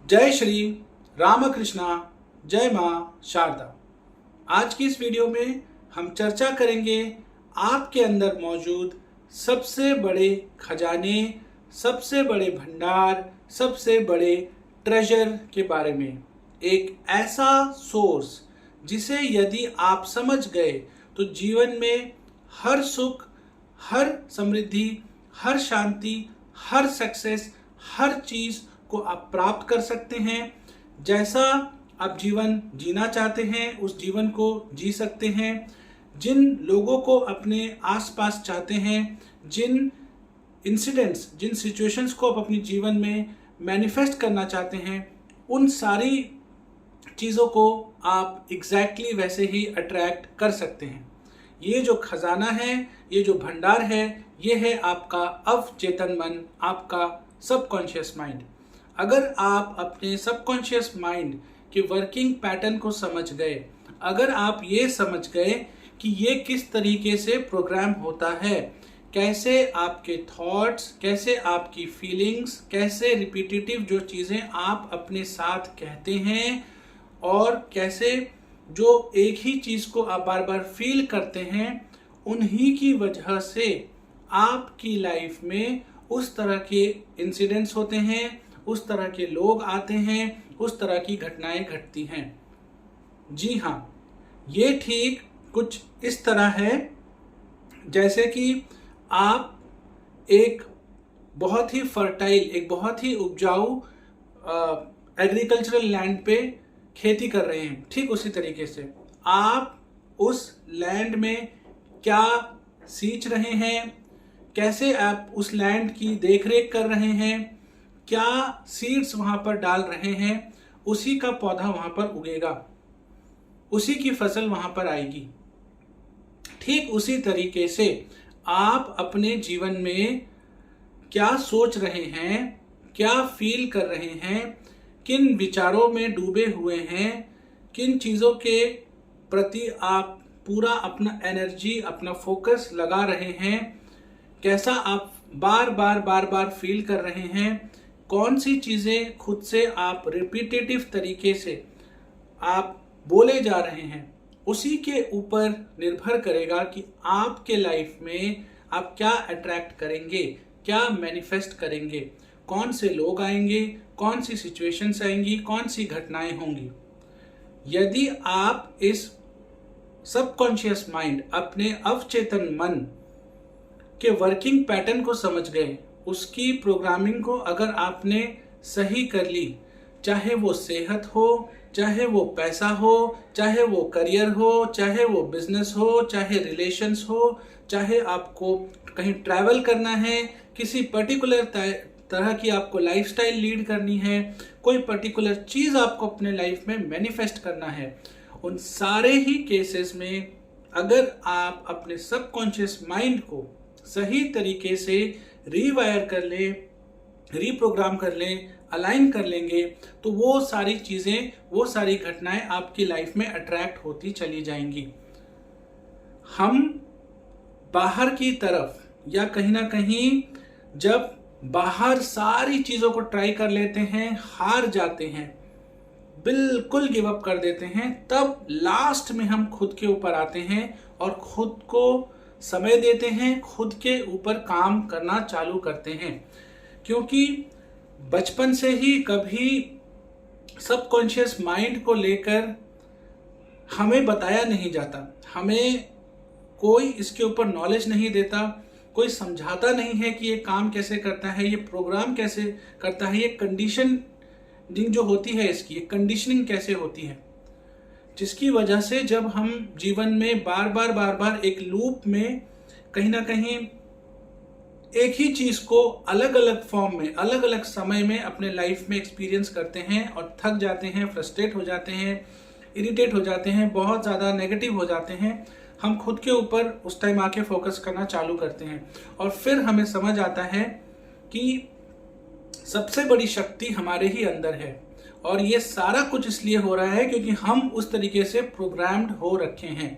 जय श्री रामकृष्णा, जय माँ शारदा। आज की इस वीडियो में हम चर्चा करेंगे आपके अंदर मौजूद सबसे बड़े खजाने, सबसे बड़े भंडार, सबसे बड़े ट्रेजर के बारे में। एक ऐसा सोर्स जिसे यदि आप समझ गए तो जीवन में हर सुख, हर समृद्धि, हर शांति, हर सक्सेस, हर चीज को आप प्राप्त कर सकते हैं। जैसा आप जीवन जीना चाहते हैं उस जीवन को जी सकते हैं। जिन लोगों को अपने आसपास चाहते हैं, जिन इंसिडेंट्स, जिन सिचुएशंस को आप अपने जीवन में मैनिफेस्ट करना चाहते हैं, उन सारी चीज़ों को आप एग्जैक्टली वैसे ही अट्रैक्ट कर सकते हैं। ये जो खजाना है, ये जो भंडार है, ये है आपका अवचेतन मन, आपका सबकॉन्शियस माइंड। अगर आप अपने सबकॉन्शियस माइंड के वर्किंग पैटर्न को समझ गए, अगर आप ये समझ गए कि ये किस तरीके से प्रोग्राम होता है, कैसे आपके थॉट्स, कैसे आपकी फीलिंग्स, कैसे रिपीटेटिव जो चीज़ें आप अपने साथ कहते हैं और कैसे जो एक ही चीज़ को आप बार बार फील करते हैं, उन्हीं की वजह से आपकी लाइफ में उस तरह के इंसिडेंट्स होते हैं, उस तरह के लोग आते हैं, उस तरह की घटनाएं घटती हैं। जी हाँ, ये ठीक कुछ इस तरह है जैसे कि आप एक बहुत ही फर्टाइल, एक बहुत ही उपजाऊ एग्रीकल्चरल लैंड पे खेती कर रहे हैं। ठीक उसी तरीके से आप उस लैंड में क्या सींच रहे हैं, कैसे आप उस लैंड की देखरेख कर रहे हैं, क्या सीड्स वहां पर डाल रहे हैं, उसी का पौधा वहां पर उगेगा, उसी की फसल वहां पर आएगी। ठीक उसी तरीके से आप अपने जीवन में क्या सोच रहे हैं, क्या फील कर रहे हैं, किन विचारों में डूबे हुए हैं, किन चीज़ों के प्रति आप पूरा अपना एनर्जी, अपना फोकस लगा रहे हैं, कैसा आप बार बार फील कर रहे हैं, कौन सी चीज़ें खुद से आप रिपीटेटिव तरीके से आप बोले जा रहे हैं, उसी के ऊपर निर्भर करेगा कि आपके लाइफ में आप क्या अट्रैक्ट करेंगे, क्या मैनिफेस्ट करेंगे, कौन से लोग आएंगे, कौन सी सिचुएशंस आएंगी, कौन सी घटनाएं होंगी। यदि आप इस सबकॉन्शियस माइंड, अपने अवचेतन मन के वर्किंग पैटर्न को समझ गए, उसकी प्रोग्रामिंग को अगर आपने सही कर ली, चाहे वो सेहत हो, चाहे वो पैसा हो, चाहे वो करियर हो, चाहे वो बिजनेस हो, चाहे रिलेशंस हो, चाहे आपको कहीं ट्रैवल करना है, किसी पर्टिकुलर तरह की आपको लाइफस्टाइल लीड करनी है, कोई पर्टिकुलर चीज़ आपको अपने लाइफ में मैनिफेस्ट करना है, उन सारे ही केसेस में अगर आप अपने सबकॉन्शियस माइंड को सही तरीके से रीवायर कर लें, रीप्रोग्राम कर लें, अलाइन कर लेंगे, तो वो सारी चीज़ें, वो सारी घटनाएं आपकी लाइफ में अट्रैक्ट होती चली जाएंगी। हम बाहर की तरफ या कहीं ना कहीं जब बाहर सारी चीज़ों को ट्राई कर लेते हैं, हार जाते हैं, बिल्कुल गिव अप कर देते हैं, तब लास्ट में हम खुद के ऊपर आते हैं और खुद को समय देते हैं, खुद के ऊपर काम करना चालू करते हैं। क्योंकि बचपन से ही कभी सबकॉन्शियस माइंड को लेकर हमें बताया नहीं जाता, हमें कोई इसके ऊपर नॉलेज नहीं देता, कोई समझाता नहीं है कि ये काम कैसे करता है, ये प्रोग्राम कैसे करता है, ये कंडीशनिंग जो होती है इसकी, ये कंडीशनिंग कैसे होती है, जिसकी वजह से जब हम जीवन में बार बार एक लूप में कहीं ना कहीं एक ही चीज को अलग अलग फॉर्म में, अलग अलग समय में अपने लाइफ में एक्सपीरियंस करते हैं और थक जाते हैं, फ्रस्ट्रेट हो जाते हैं, इरिटेट हो जाते हैं, बहुत ज़्यादा नेगेटिव हो जाते हैं, हम खुद के ऊपर उस टाइम आके फोकस करना चालू करते हैं और फिर हमें समझ आता है कि सबसे बड़ी शक्ति हमारे ही अंदर है। और ये सारा कुछ इसलिए हो रहा है क्योंकि हम उस तरीके से प्रोग्राम्ड हो रखे हैं।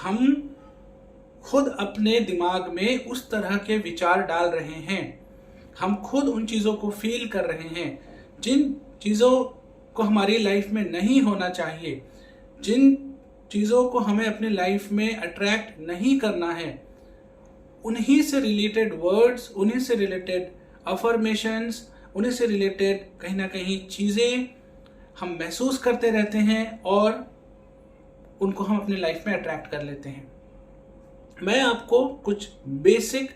हम खुद अपने दिमाग में उस तरह के विचार डाल रहे हैं, हम खुद उन चीज़ों को फील कर रहे हैं जिन चीज़ों को हमारी लाइफ में नहीं होना चाहिए, जिन चीज़ों को हमें अपनी लाइफ में अट्रैक्ट नहीं करना है, उन्हीं से रिलेटेड वर्ड्स, उन्हीं से रिलेटेड अफर्मेशंस, उन्हीं से रिलेटेड कहीं ना कहीं चीज़ें हम महसूस करते रहते हैं और उनको हम अपनी लाइफ में अट्रैक्ट कर लेते हैं। मैं आपको कुछ बेसिक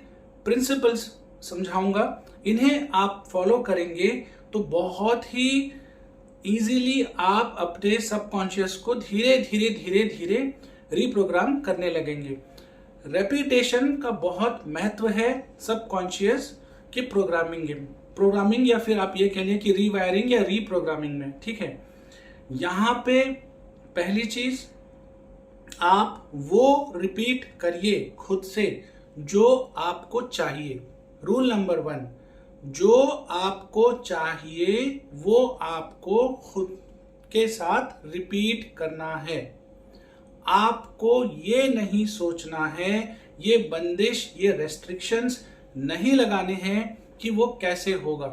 प्रिंसिपल्स समझाऊंगा, इन्हें आप फॉलो करेंगे तो बहुत ही इजीली आप अपने सबकॉन्शियस को धीरे धीरे धीरे धीरे रीप्रोग्राम करने लगेंगे। रेपिटेशन का बहुत महत्व है सबकॉन्शियस की प्रोग्रामिंग या फिर आप ये कह लीजिए कि रीवायरिंग या रीप्रोग्रामिंग में, ठीक है। यहाँ पे पहली चीज, आप वो रिपीट करिए खुद से जो आपको चाहिए। रूल नंबर 1, जो आपको चाहिए वो आपको खुद के साथ रिपीट करना है। आपको ये नहीं सोचना है, ये बंदिश, ये रेस्ट्रिक्शंस नहीं लगाने हैं कि वो कैसे होगा।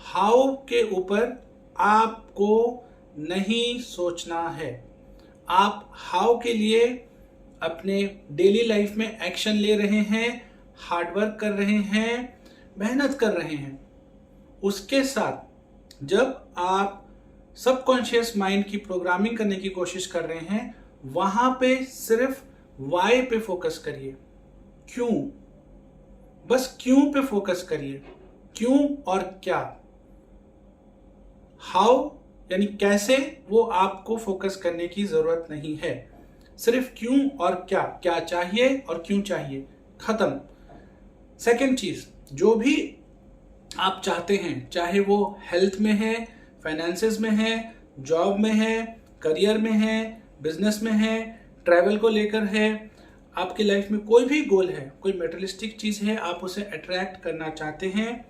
हाउ के ऊपर आपको नहीं सोचना है। आप हाउ के लिए अपने डेली लाइफ में एक्शन ले रहे हैं, हार्डवर्क कर रहे हैं, मेहनत कर रहे हैं। उसके साथ जब आप सबकॉन्शियस माइंड की प्रोग्रामिंग करने की कोशिश कर रहे हैं, वहां पे सिर्फ वाई पे फोकस करिए। क्यों, बस क्यों पे फोकस करिए। क्यों और क्या। हाउ यानी कैसे, वो आपको फोकस करने की जरूरत नहीं है। सिर्फ क्यों और क्या, क्या चाहिए और क्यों चाहिए, खत्म। सेकंड चीज, जो भी आप चाहते हैं, चाहे वो हेल्थ में है, फाइनेंसेस में है, जॉब में है, करियर में है, बिजनेस में है, ट्रैवल को लेकर है, आपकी लाइफ में कोई भी गोल है, कोई मेटेरियलिस्टिक चीज है, आप उसे अट्रैक्ट करना चाहते हैं,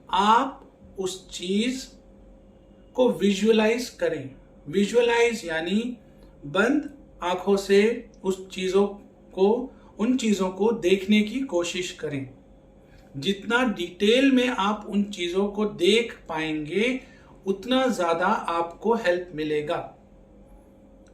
आप उस चीज को विजुअलाइज करें। विजुअलाइज यानी बंद आंखों से उस चीजों को, उन चीजों को देखने की कोशिश करें। जितना डिटेल में आप उन चीजों को देख पाएंगे उतना ज्यादा आपको हेल्प मिलेगा,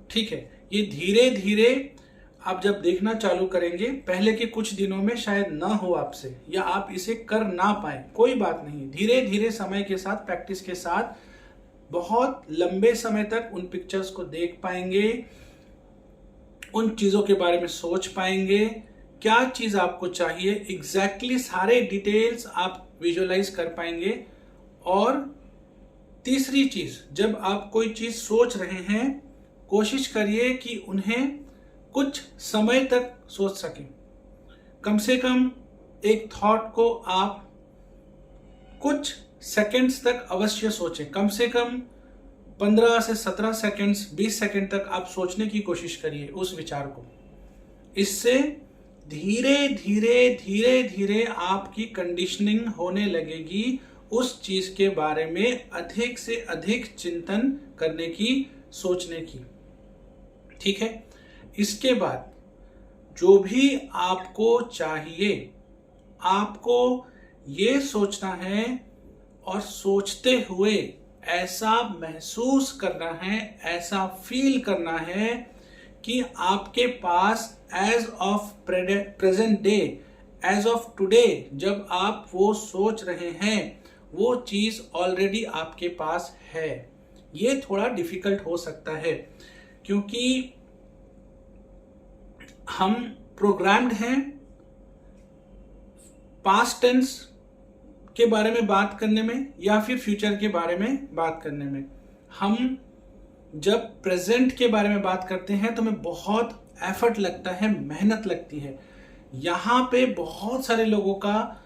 ठीक है। ये धीरे धीरे आप जब देखना चालू करेंगे, पहले के कुछ दिनों में शायद ना हो आपसे, या आप इसे कर ना पाए, कोई बात नहीं। धीरे धीरे समय के साथ, प्रैक्टिस के साथ बहुत लंबे समय तक उन पिक्चर्स को देख पाएंगे, उन चीजों के बारे में सोच पाएंगे, क्या चीज आपको चाहिए एग्जैक्टली सारे डिटेल्स आप विजुअलाइज कर पाएंगे। और तीसरी चीज, जब आप कोई चीज सोच रहे हैं, कोशिश करिए कि उन्हें कुछ समय तक सोच सकें। कम से कम एक थॉट को आप कुछ सेकंड्स तक अवश्य सोचें। कम से कम 15 से 17 सेकंड्स, 20 सेकंड तक आप सोचने की कोशिश करिए उस विचार को। इससे धीरे धीरे धीरे धीरे आपकी कंडीशनिंग होने लगेगी उस चीज के बारे में अधिक से अधिक चिंतन करने की, सोचने की, ठीक है। इसके बाद जो भी आपको चाहिए, आपको ये सोचना है और सोचते हुए ऐसा महसूस करना है, ऐसा फील करना है कि आपके पास as of present day, as of today, जब आप वो सोच रहे हैं, वो चीज ऑलरेडी आपके पास है। ये थोड़ा डिफिकल्ट हो सकता है क्योंकि हम प्रोग्राम्ड हैं पास्ट टेंस के बारे में बात करने में या फिर फ्यूचर के बारे में बात करने में। हम जब प्रेजेंट के बारे में बात करते हैं तो हमें बहुत एफर्ट लगता है, मेहनत लगती है। यहाँ पे बहुत सारे लोगों का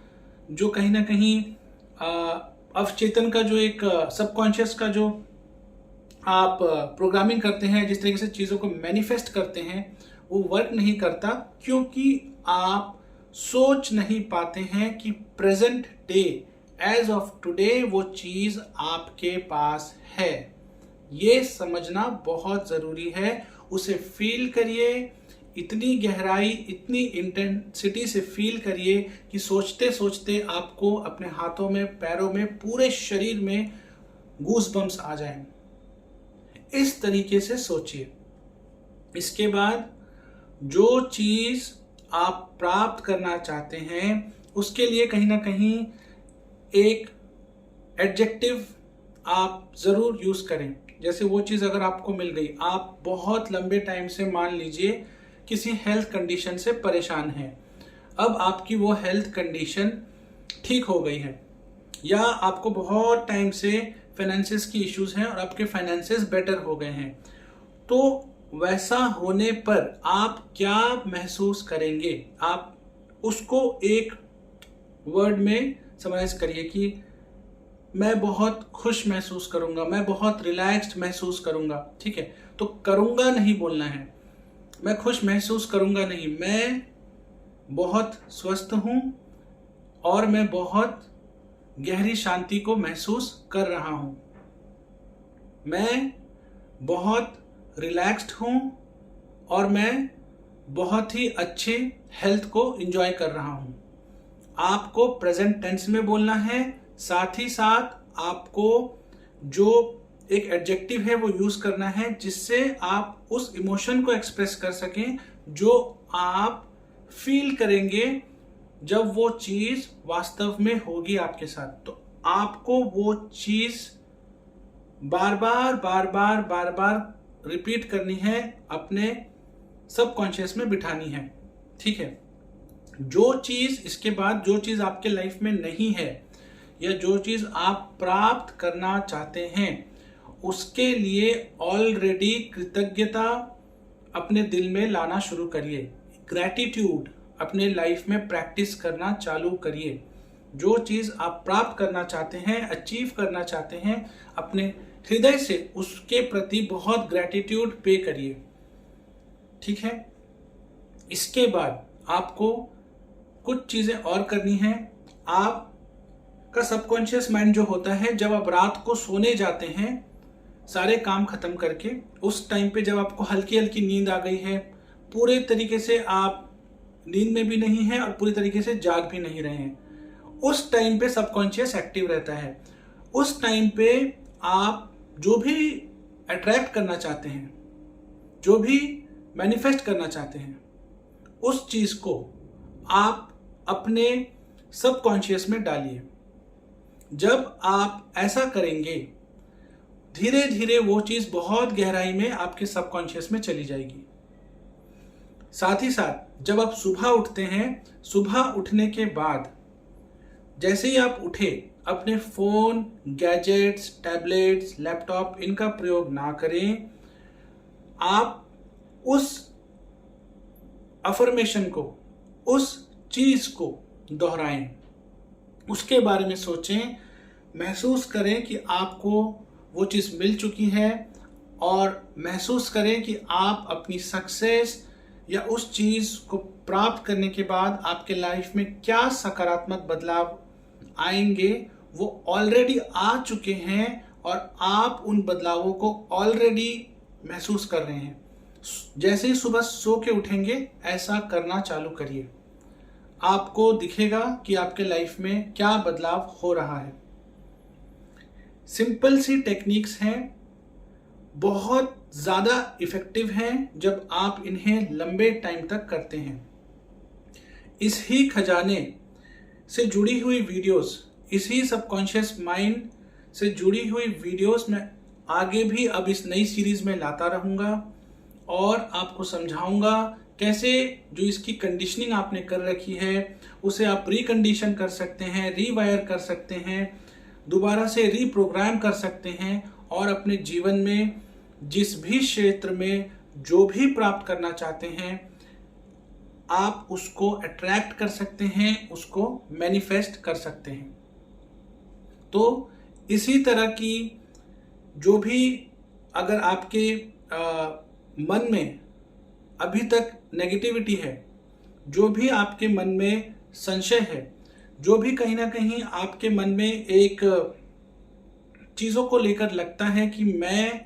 जो कहीं ना कहीं अवचेतन का जो एक सबकॉन्शियस का जो आप प्रोग्रामिंग करते हैं, जिस तरीके से चीज़ों को मैनिफेस्ट करते हैं, वो वर्क नहीं करता क्योंकि आप सोच नहीं पाते हैं कि present day, as of today, वो चीज आपके पास है। ये समझना बहुत जरूरी है। उसे फील करिए, इतनी गहराई, इतनी इंटेंसिटी से फील करिए कि सोचते सोचते आपको अपने हाथों में, पैरों में, पूरे शरीर में गूस बम्स आ जाएं। इस तरीके से सोचिए। इसके बाद जो चीज आप प्राप्त करना चाहते हैं उसके लिए कहीं ना कहीं एक एडजेक्टिव आप जरूर यूज करें। जैसे वो चीज अगर आपको मिल गई, आप बहुत लंबे टाइम से मान लीजिए किसी हेल्थ कंडीशन से परेशान हैं, अब आपकी वो हेल्थ कंडीशन ठीक हो गई है, या आपको बहुत टाइम से फाइनेंसेस की इश्यूज हैं और आपके फाइनेंसेस बेटर हो गए हैं, तो वैसा होने पर आप क्या महसूस करेंगे? आप उसको एक वर्ड में समराइज करिए कि मैं बहुत खुश महसूस करूंगा, मैं बहुत रिलैक्स्ड महसूस करूंगा। ठीक है, तो करूंगा नहीं बोलना है, मैं खुश महसूस करूंगा नहीं, मैं बहुत स्वस्थ हूं और मैं बहुत गहरी शांति को महसूस कर रहा हूं, मैं बहुत रिलैक्स्ड हूं और मैं बहुत ही अच्छे हेल्थ को एंजॉय कर रहा हूं। आपको प्रेजेंट टेंस में बोलना है, साथ ही साथ आपको जो एक एडजेक्टिव है वो यूज करना है जिससे आप उस इमोशन को एक्सप्रेस कर सकें जो आप फील करेंगे जब वो चीज वास्तव में होगी आपके साथ। तो आपको वो चीज बार बार रिपीट करनी है, अपने सबकॉन्शियस में बिठानी है। ठीक है, जो चीज इसके बाद जो चीज आपके लाइफ में नहीं है या जो चीज आप प्राप्त करना चाहते हैं उसके लिए ऑलरेडी कृतज्ञता अपने दिल में लाना शुरू करिए। ग्रैटिट्यूड अपने लाइफ में प्रैक्टिस करना चालू करिए। जो चीज आप प्राप्त करना चाहते हैं, अचीव करना चाहते हैं, अपने हृदय से उसके प्रति बहुत ग्रैटिट्यूड पे करिए। ठीक है, इसके बाद आपको कुछ चीजें और करनी है। आपका सबकॉन्शियस माइंड जो होता है, जब आप रात को सोने जाते हैं सारे काम खत्म करके, उस टाइम पे जब आपको हल्की हल्की नींद आ गई है, पूरे तरीके से आप नींद में भी नहीं है और पूरी तरीके से जाग भी नहीं रहे हैं, उस टाइम पे सबकॉन्शियस एक्टिव रहता है। उस टाइम पे आप जो भी अट्रैक्ट करना चाहते हैं, जो भी मैनिफेस्ट करना चाहते हैं, उस चीज को आप अपने सबकॉन्शियस में डालिए। जब आप ऐसा करेंगे, धीरे धीरे वो चीज बहुत गहराई में आपके सबकॉन्शियस में चली जाएगी। साथ ही साथ जब आप सुबह उठते हैं, सुबह उठने के बाद जैसे ही आप उठे, अपने फोन, गैजेट्स, टैबलेट्स, लैपटॉप इनका प्रयोग ना करें। आप उस अफर्मेशन को, उस चीज को दोहराएं, उसके बारे में सोचें, महसूस करें कि आपको वो चीज मिल चुकी है और महसूस करें कि आप अपनी सक्सेस या उस चीज को प्राप्त करने के बाद आपके लाइफ में क्या सकारात्मक बदलाव आएंगे वो ऑलरेडी आ चुके हैं और आप उन बदलावों को ऑलरेडी महसूस कर रहे हैं। जैसे ही सुबह सो के उठेंगे ऐसा करना चालू करिए, आपको दिखेगा कि आपके लाइफ में क्या बदलाव हो रहा है। सिंपल सी टेक्निक्स हैं, बहुत ज्यादा इफेक्टिव हैं जब आप इन्हें लंबे टाइम तक करते हैं। इस ही खजाने से जुड़ी हुई वीडियोस, इसी सबकॉन्शियस माइंड से जुड़ी हुई वीडियोस मैं आगे भी अब इस नई सीरीज में लाता रहूंगा और आपको समझाऊंगा कैसे जो इसकी कंडीशनिंग आपने कर रखी है उसे आप रिकंडीशन कर सकते हैं, रीवायर कर सकते हैं, दोबारा से रीप्रोग्राम कर सकते हैं और अपने जीवन में जिस भी क्षेत्र में जो भी प्राप्त करना चाहते हैं आप उसको अट्रैक्ट कर सकते हैं, उसको मैनिफेस्ट कर सकते हैं। तो इसी तरह की जो भी अगर आपके मन में अभी तक नेगेटिविटी है, जो भी आपके मन में संशय है, जो भी कहीं ना कहीं आपके मन में एक चीज़ों को लेकर लगता है कि मैं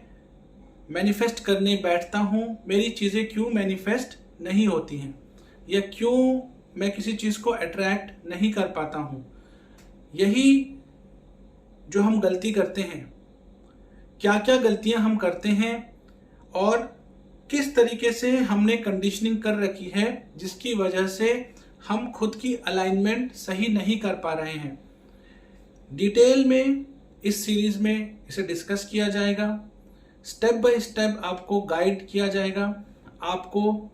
मैनिफेस्ट करने बैठता हूँ, मेरी चीज़ें क्यों मैनिफेस्ट नहीं होती हैं या क्यों मैं किसी चीज़ को अट्रैक्ट नहीं कर पाता हूँ, यही जो हम गलती करते हैं क्या क्या गलतियां हम करते हैं और किस तरीके से हमने कंडीशनिंग कर रखी है जिसकी वजह से हम खुद की अलाइनमेंट सही नहीं कर पा रहे हैं। डिटेल में इस सीरीज में इसे डिस्कस किया जाएगा, स्टेप बाय स्टेप आपको गाइड किया जाएगा, आपको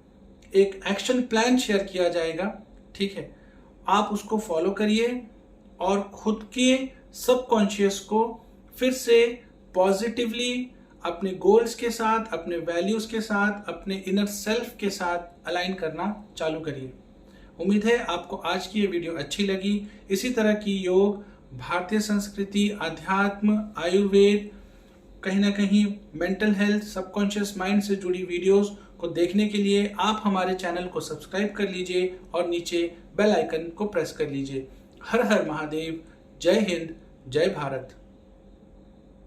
एक एक्शन प्लान शेयर किया जाएगा। ठीक है, आप उसको फॉलो करिए और खुद के सबकॉन्शियस को फिर से पॉजिटिवली अपने गोल्स के साथ, अपने वैल्यूज के साथ, अपने इनर सेल्फ के साथ अलाइन करना चालू करिए। उम्मीद है आपको आज की ये वीडियो अच्छी लगी। इसी तरह की योग, भारतीय संस्कृति, अध्यात्म, आयुर्वेद, कहीं ना कहीं मेंटल हेल्थ, सबकॉन्शियस माइंड से जुड़ी वीडियोस को देखने के लिए आप हमारे चैनल को सब्सक्राइब कर लीजिए और नीचे बेल आइकन को प्रेस कर लीजिए। हर हर महादेव, जय हिंद, जय भारत।